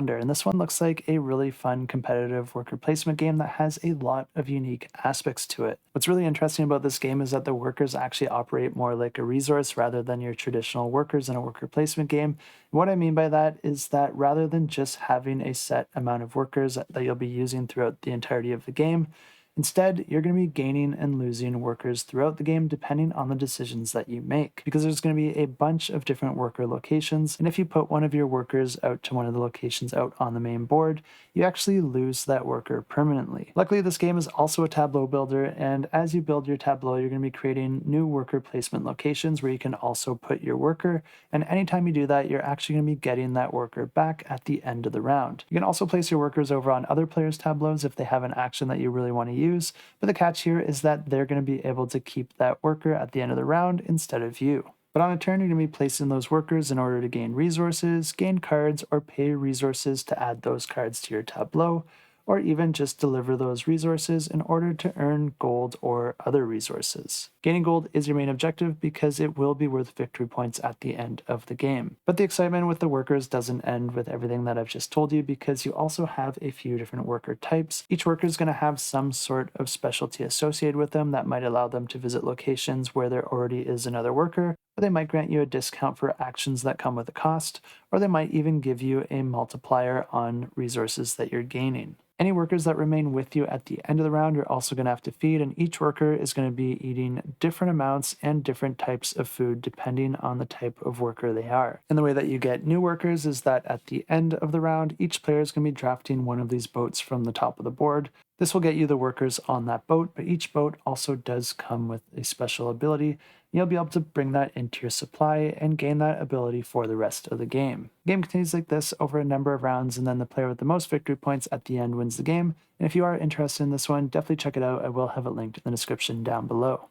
Yonder, and this one looks like a really fun competitive worker placement game that has a lot of unique aspects to it. What's really interesting about this game is that the workers actually operate more like a resource rather than your traditional workers in a worker placement game. What I mean by that is that rather than just having a set amount of workers that you'll be using throughout the entirety of the game, instead, you're going to be gaining and losing workers throughout the game depending on the decisions that you make, because there's going to be a bunch of different worker locations, and if you put one of your workers out to one of the locations out on the main board, you actually lose that worker permanently. Luckily, this game is also a tableau builder, and as you build your tableau, you're going to be creating new worker placement locations where you can also put your worker, and anytime you do that, you're actually going to be getting that worker back at the end of the round. You can also place your workers over on other players' tableaus if they have an action that you really want to use, but the catch here is that they're going to be able to keep that worker at the end of the round instead of you. But on a turn, you're going to be placing those workers in order to gain resources, gain cards, or pay resources to add those cards to your tableau, or even just deliver those resources in order to earn gold or other resources. Gaining gold is your main objective because it will be worth victory points at the end of the game. But the excitement with the workers doesn't end with everything that I've just told you, because you also have a few different worker types. Each worker is going to have some sort of specialty associated with them that might allow them to visit locations where there already is another worker, or they might grant you a discount for actions that come with a cost, or they might even give you a multiplier on resources that you're gaining. Any workers that remain with you at the end of the round, you're also going to have to feed, and each worker is going to be eating different amounts and different types of food depending on the type of worker they are. And the way that you get new workers is that at the end of the round, each player is going to be drafting one of these boats from the top of the board. This will get you the workers on that boat, but each boat also does come with a special ability. You'll be able to bring that into your supply and gain that ability for the rest of the game. The game continues like this over a number of rounds, and then the player with the most victory points at the end wins the game. And if you are interested in this one, definitely check it out. I will have it linked in the description down below.